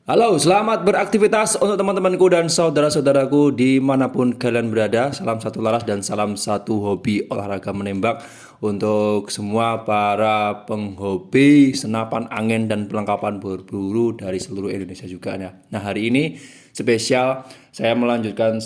Halo, selamat beraktivitas untuk teman-temanku dan saudara-saudaraku dimanapun kalian berada. Salam satu laras dan salam satu hobi olahraga menembak untuk semua para penghobi senapan angin dan perlengkapan berburu dari seluruh Indonesia juga ya. Nah, hari ini spesial saya melanjutkan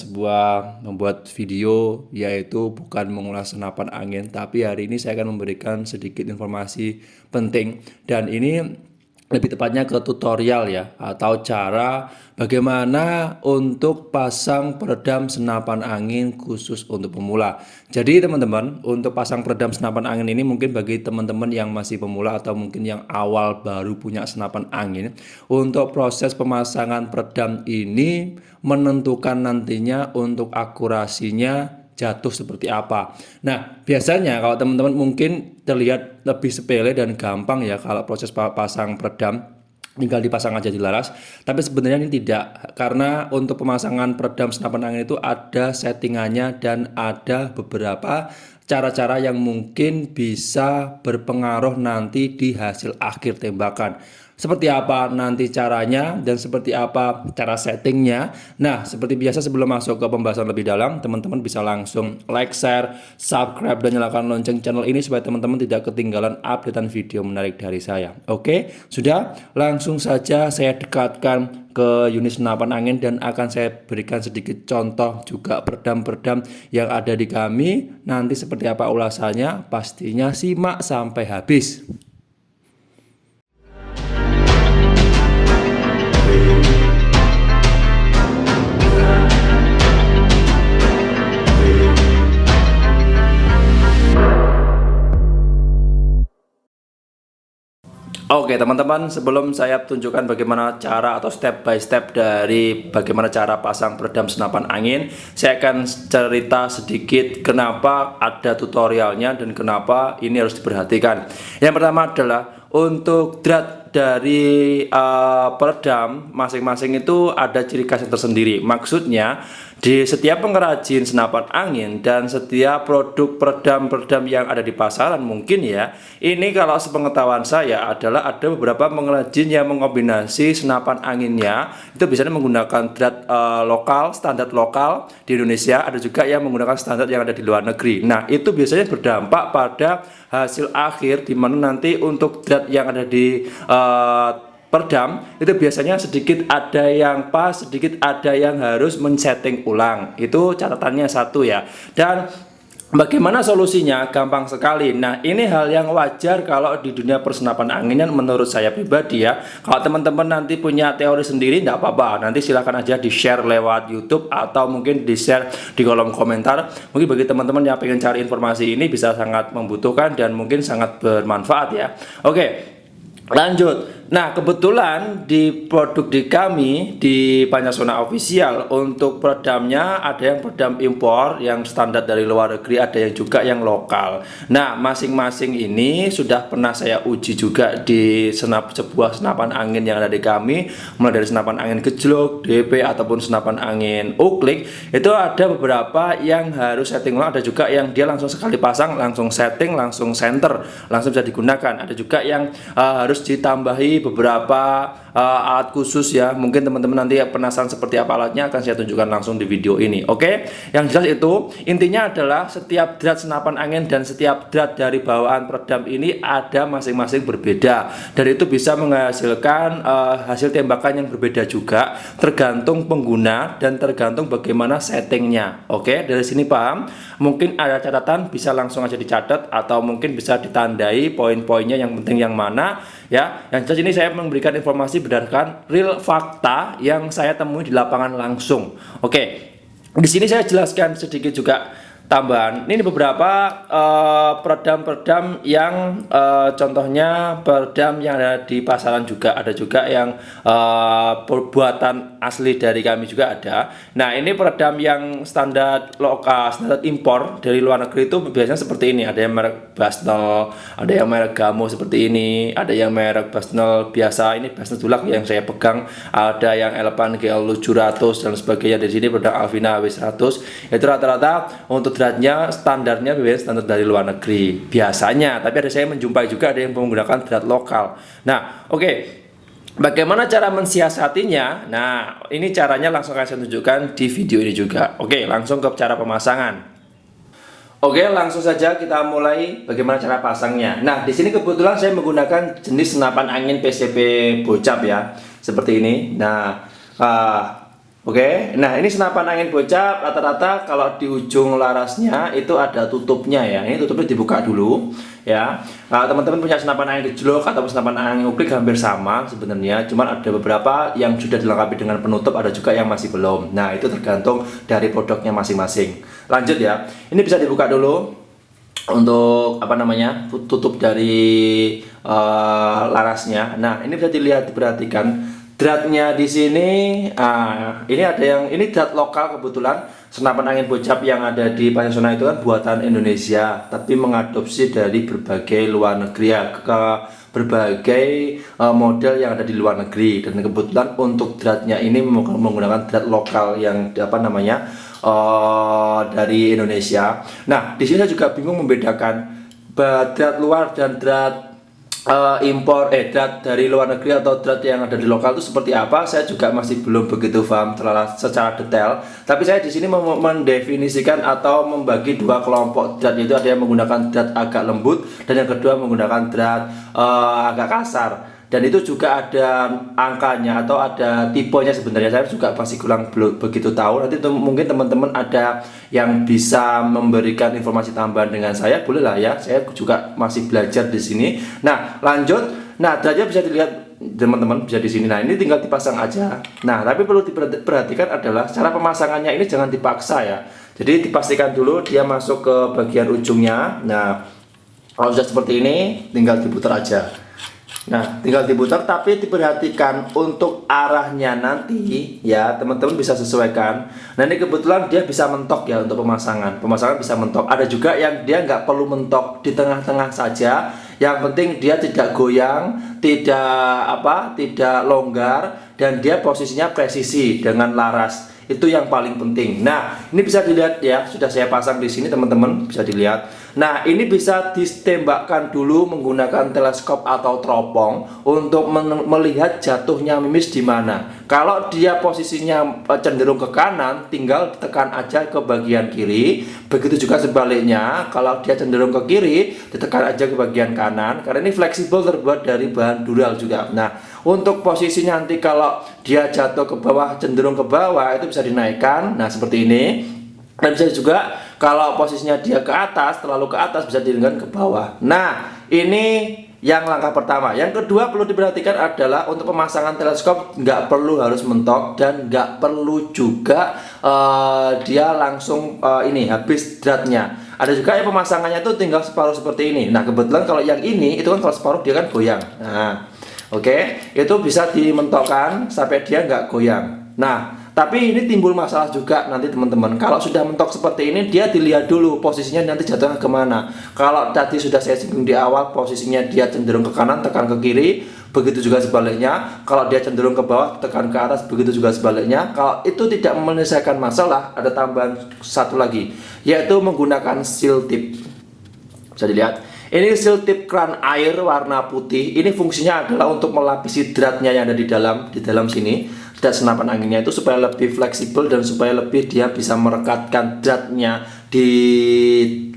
membuat video, yaitu bukan mengulas senapan angin, tapi hari ini saya akan memberikan sedikit informasi penting, dan ini lebih tepatnya ke tutorial ya, atau cara bagaimana untuk pasang peredam senapan angin khusus untuk pemula. Jadi teman-teman, untuk pasang peredam senapan angin ini mungkin bagi teman-teman yang masih pemula atau mungkin yang awal baru punya senapan angin, untuk proses pemasangan peredam ini menentukan nantinya untuk akurasinya jatuh seperti apa. Nah, biasanya kalau teman-teman mungkin terlihat lebih sepele dan gampang ya kalau proses pasang peredam, tinggal dipasang aja di laras. Tapi sebenarnya ini tidak, karena untuk pemasangan peredam senapan angin itu ada settingannya dan ada beberapa cara-cara yang mungkin bisa berpengaruh nanti di hasil akhir tembakan. Seperti apa nanti caranya dan seperti apa cara settingnya. Nah, seperti biasa sebelum masuk ke pembahasan lebih dalam, teman-teman bisa langsung like, share, subscribe, dan nyalakan lonceng channel ini supaya teman-teman tidak ketinggalan updatean video menarik dari saya. Oke, sudah, langsung saja saya dekatkan ke unit senapan angin dan akan saya berikan sedikit contoh juga peredam-peredam yang ada di kami. Nanti seperti apa ulasannya, pastinya simak sampai habis. Oke teman-teman, sebelum saya tunjukkan bagaimana cara atau step by step dari bagaimana cara pasang peredam senapan angin, saya akan cerita sedikit kenapa ada tutorialnya dan kenapa ini harus diperhatikan. Yang pertama adalah untuk drat dari peredam masing-masing itu ada ciri khas yang tersendiri. Maksudnya di setiap pengrajin senapan angin dan setiap produk peredam-peredam yang ada di pasaran mungkin ya, ini kalau sepengetahuan saya adalah ada beberapa pengrajin yang mengombinasi senapan anginnya itu biasanya menggunakan drat lokal, standar lokal di Indonesia, ada juga yang menggunakan standar yang ada di luar negeri. Nah, itu biasanya berdampak pada hasil akhir, di mana nanti untuk drat yang ada di peredam itu biasanya sedikit ada yang pas, sedikit ada yang harus men-setting ulang. Itu catatannya satu ya. Dan bagaimana solusinya? Gampang sekali. Nah, ini hal yang wajar kalau di dunia persenapan anginnya menurut saya pribadi ya. Kalau teman-teman nanti punya teori sendiri, tidak apa-apa. Nanti silahkan aja di-share lewat YouTube atau mungkin di-share di kolom komentar. Mungkin bagi teman-teman yang pengen cari informasi ini bisa sangat membutuhkan dan mungkin sangat bermanfaat ya. Oke. Lanjut. Nah, kebetulan di produk di kami di Panasonic Official untuk peredamnya ada yang peredam impor yang standar dari luar negeri, ada yang juga yang lokal. Nah, masing-masing ini sudah pernah saya uji juga di sebuah senapan angin yang ada di kami, mulai dari senapan angin gejlok, DP ataupun senapan angin uklik. Itu ada beberapa yang harus setting ulang, ada juga yang dia langsung sekali pasang, langsung setting, langsung center, langsung bisa digunakan. Ada juga yang harus ditambahi beberapa alat khusus ya. Mungkin teman-teman nanti penasaran seperti apa alatnya, akan saya tunjukkan langsung di video ini. Oke, yang jelas itu intinya adalah setiap drat senapan angin dan setiap drat dari bawaan peredam ini ada masing-masing berbeda, dan itu bisa menghasilkan hasil tembakan yang berbeda juga tergantung pengguna dan tergantung bagaimana settingnya. Oke, dari sini paham? Mungkin ada catatan, bisa langsung aja dicatat atau mungkin bisa ditandai poin-poinnya yang penting yang mana ya. Yang jelas ini saya memberikan informasi berdasarkan real fakta yang saya temui di lapangan langsung. Oke, di sini saya jelaskan sedikit juga tambahan. Ini beberapa peredam-peredam yang contohnya peredam yang ada di pasaran juga ada, juga yang buatan asli dari kami juga ada. Nah, ini peredam yang standar lokal, standar impor dari luar negeri itu biasanya seperti ini. Ada yang merek Basnel, ada yang merek Gamo seperti ini, ada yang merek Basnel biasa, ini Basnel Dulak yang saya pegang, ada yang Elpan GL 700 dan sebagainya. Di sini produk Alvina W100. Itu rata-rata untuk dratnya standarnya biasanya standar dari luar negeri biasanya, tapi ada saya menjumpai juga ada yang menggunakan drat lokal. Nah, oke. Bagaimana cara mensiasatinya? Nah, ini caranya langsung saya tunjukkan di video ini juga. Oke, langsung ke cara pemasangan. Oke, langsung saja kita mulai bagaimana cara pasangnya. Nah, di sini kebetulan saya menggunakan jenis senapan angin PCP bocap ya, seperti ini. Nah, oke. Nah, ini senapan angin bocap rata-rata kalau di ujung larasnya itu ada tutupnya ya. Ini tutupnya dibuka dulu ya. Teman-teman punya senapan angin gejlok atau senapan angin nguplik hampir sama sebenarnya. Cuman ada beberapa yang sudah dilengkapi dengan penutup, ada juga yang masih belum. Nah, itu tergantung dari produknya masing-masing. Lanjut ya. Ini bisa dibuka dulu untuk apa namanya, tutup dari larasnya. Nah, ini bisa dilihat, diperhatikan dratnya di sini. Ini ada yang ini drat lokal kebetulan. Senapan angin bocap yang ada di Panasonic itu kan buatan Indonesia, tapi mengadopsi dari berbagai luar negeri ya, ke berbagai model yang ada di luar negeri. Dan kebetulan untuk dratnya ini menggunakan drat lokal yang apa namanya, dari Indonesia. Nah, di sini saya juga bingung membedakan drat luar dan drat impor drat dari luar negeri atau drat yang ada di lokal itu seperti apa. Saya juga masih belum begitu paham secara detail. Tapi saya di sini mendefinisikan atau membagi dua kelompok drat, yaitu ada yang menggunakan drat agak lembut dan yang kedua menggunakan drat agak kasar. Dan itu juga ada angkanya atau ada tipenya sebenarnya. Saya juga masih kurang begitu tahu. Nanti mungkin teman-teman ada yang bisa memberikan informasi tambahan dengan saya, bolehlah ya. Saya juga masih belajar di sini. Nah, lanjut. Nah, dratnya bisa dilihat teman-teman, bisa di sini. Nah, ini tinggal dipasang aja. Nah, tapi perlu diperhatikan adalah cara pemasangannya ini jangan dipaksa ya. Jadi dipastikan dulu dia masuk ke bagian ujungnya. Nah, kalau sudah seperti ini tinggal diputar aja. Nah, tinggal diputar, tapi diperhatikan untuk arahnya nanti ya, teman-teman bisa sesuaikan. Nah, ini kebetulan dia bisa mentok ya untuk pemasangan. Pemasangan bisa mentok. Ada juga yang dia nggak perlu mentok, di tengah-tengah saja. Yang penting dia tidak goyang, tidak longgar, dan dia posisinya presisi dengan laras. Itu yang paling penting. Nah, ini bisa dilihat ya, sudah saya pasang di sini teman-teman, bisa dilihat. Nah, ini bisa ditembakkan dulu menggunakan teleskop atau teropong untuk melihat jatuhnya mimis di mana. Kalau dia posisinya cenderung ke kanan, tinggal tekan aja ke bagian kiri. Begitu juga sebaliknya, kalau dia cenderung ke kiri, ditekan aja ke bagian kanan. Karena ini fleksibel, terbuat dari bahan dural juga. Nah, untuk posisinya nanti kalau dia jatuh ke bawah, cenderung ke bawah, itu bisa dinaikkan. Nah, seperti ini. Dan bisa juga kalau posisinya dia ke atas, terlalu ke atas, bisa dinaikkan ke bawah. Nah, ini yang langkah pertama. Yang kedua perlu diperhatikan adalah untuk pemasangan teleskop nggak perlu harus mentok, dan nggak perlu juga dia langsung ini habis dratnya. Ada juga yang pemasangannya itu tinggal separuh seperti ini. Nah, kebetulan kalau yang ini itu kan kalau separuh dia kan goyang. Nah, oke, itu bisa dimentokkan sampai dia nggak goyang. Nah, tapi ini timbul masalah juga nanti teman-teman. Kalau sudah mentok seperti ini, dia dilihat dulu posisinya nanti jatuhnya kemana. Kalau tadi sudah saya singgung di awal, posisinya dia cenderung ke kanan, tekan ke kiri. Begitu juga sebaliknya. Kalau dia cenderung ke bawah, tekan ke atas. Begitu juga sebaliknya. Kalau itu tidak menyelesaikan masalah, ada tambahan satu lagi, yaitu menggunakan seal tip. Bisa dilihat. Ini seal tip kran air warna putih. Ini fungsinya adalah untuk melapisi dratnya yang ada di dalam sini, drat senapan anginnya itu, supaya lebih fleksibel dan supaya lebih dia bisa merekatkan dratnya di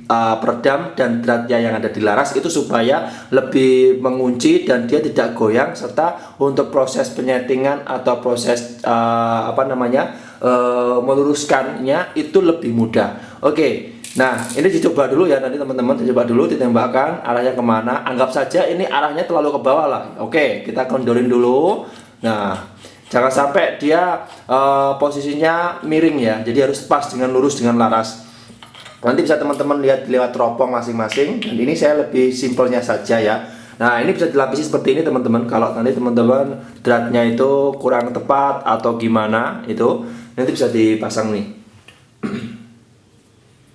peredam dan dratnya yang ada di laras itu supaya lebih mengunci dan dia tidak goyang, serta untuk proses penyetingan atau proses meluruskannya itu lebih mudah. Oke. Nah, ini dicoba dulu ya, nanti teman-teman dicoba dulu, ditembakkan arahnya kemana. Anggap saja ini arahnya terlalu ke bawah lah. Oke, kita kondorin dulu. Nah, jangan sampai dia posisinya miring ya, jadi harus pas dengan lurus dengan laras. Nanti bisa teman-teman lihat lewat teropong masing-masing. Dan ini saya lebih simpelnya saja ya. Nah, ini bisa dilapisi seperti ini teman-teman. Kalau nanti teman-teman dratnya itu kurang tepat atau gimana, itu nanti bisa dipasang nih.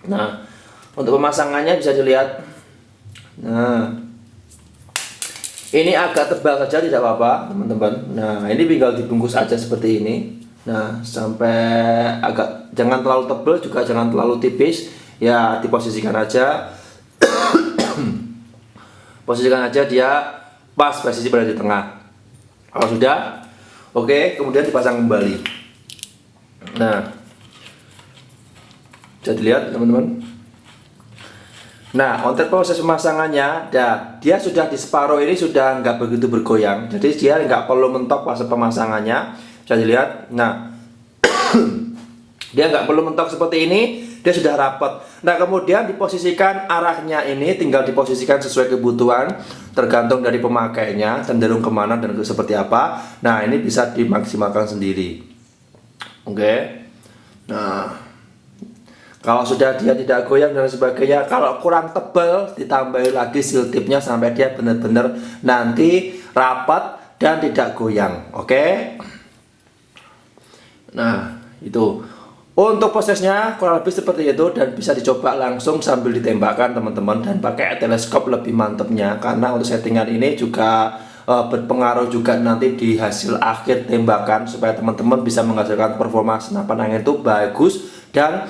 Nah, untuk pemasangannya bisa dilihat. Nah, ini agak tebal saja tidak apa-apa teman-teman. Nah, ini tinggal dibungkus aja seperti ini. Nah, sampai agak, jangan terlalu tebal juga jangan terlalu tipis. Ya, diposisikan aja. Posisikan aja dia pas posisi berada di tengah. Kalau sudah, oke, kemudian dipasang kembali. Nah, bisa dilihat teman-teman. Nah, untuk proses pemasangannya, dia sudah di separuh ini sudah nggak begitu bergoyang. Jadi dia nggak perlu mentok pas pemasangannya. Bisa dilihat. Nah, dia nggak perlu mentok seperti ini. Dia sudah rapat. Nah, kemudian diposisikan arahnya ini tinggal diposisikan sesuai kebutuhan, tergantung dari pemakainya, cenderung kemana dan seperti apa. Nah, ini bisa dimaksimalkan sendiri. Oke. Nah, kalau sudah dia tidak goyang dan sebagainya, kalau kurang tebal ditambahi lagi seal tipnya sampai dia benar-benar nanti rapat dan tidak goyang. Oke. Nah, itu untuk prosesnya kurang lebih seperti itu, dan bisa dicoba langsung sambil ditembakkan teman-teman, dan pakai teleskop lebih mantepnya, karena untuk settingan ini juga berpengaruh juga nanti di hasil akhir tembakan, supaya teman-teman bisa menghasilkan performa senapan angin itu bagus dan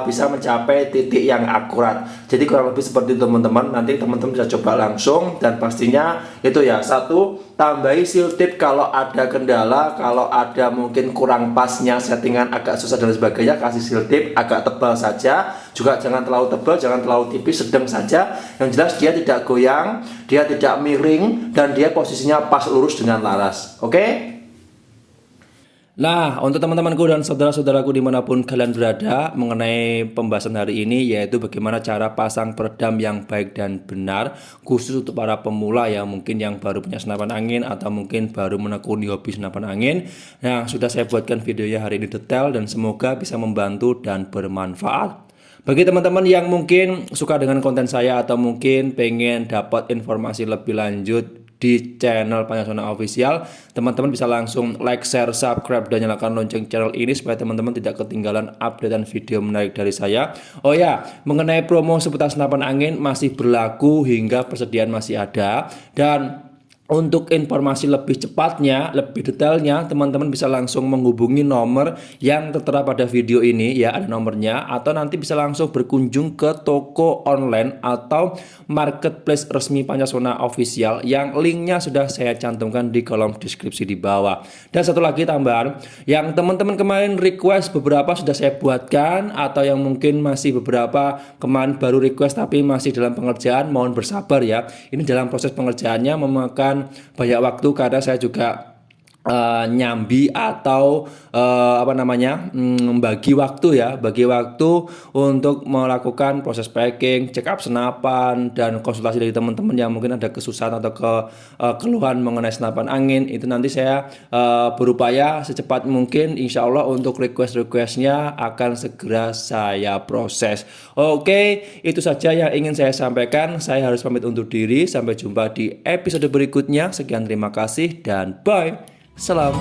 bisa mencapai titik yang akurat. Jadi kurang lebih seperti itu teman-teman. Nanti teman-teman bisa coba langsung, dan pastinya itu ya, satu, tambahi seal tip kalau ada kendala, kalau ada mungkin kurang pasnya settingan agak susah dan sebagainya, kasih seal tip agak tebal saja, juga jangan terlalu tebal, jangan terlalu tipis, sedang saja. Yang jelas dia tidak goyang, dia tidak miring, dan dia posisinya pas lurus dengan laras. Oke? Nah, untuk teman-temanku dan saudara-saudaraku dimanapun kalian berada, mengenai pembahasan hari ini yaitu bagaimana cara pasang peredam yang baik dan benar, khusus untuk para pemula ya, mungkin yang baru punya senapan angin atau mungkin baru menekuni hobi senapan angin. Nah, sudah saya buatkan videonya hari ini detail dan semoga bisa membantu dan bermanfaat. Bagi teman-teman yang mungkin suka dengan konten saya atau mungkin pengen dapat informasi lebih lanjut di channel Panjasona Official, teman-teman bisa langsung like, share, subscribe, dan nyalakan lonceng channel ini supaya teman-teman tidak ketinggalan updatean video menarik dari saya. Oh ya, mengenai promo seputar senapan angin masih berlaku hingga persediaan masih ada, dan untuk informasi lebih cepatnya, lebih detailnya, teman-teman bisa langsung menghubungi nomor yang tertera pada video ini ya, ada nomornya, atau nanti bisa langsung berkunjung ke toko online atau marketplace resmi Panjasona Official yang linknya sudah saya cantumkan di kolom deskripsi di bawah. Dan satu lagi tambahan, yang teman-teman kemarin request beberapa sudah saya buatkan, atau yang mungkin masih beberapa kemarin baru request tapi masih dalam pengerjaan, mohon bersabar ya. Ini dalam proses pengerjaannya memakan banyak waktu karena saya juga nyambi atau bagi waktu ya, bagi waktu untuk melakukan proses packing, check up senapan, dan konsultasi dari teman-teman yang mungkin ada kesusahan atau keluhan mengenai senapan angin. Itu nanti saya berupaya secepat mungkin, insya Allah untuk request-requestnya akan segera saya proses. Oke, itu saja yang ingin saya sampaikan. Saya harus pamit undur diri, sampai jumpa di episode berikutnya. Sekian, terima kasih dan bye. Salam.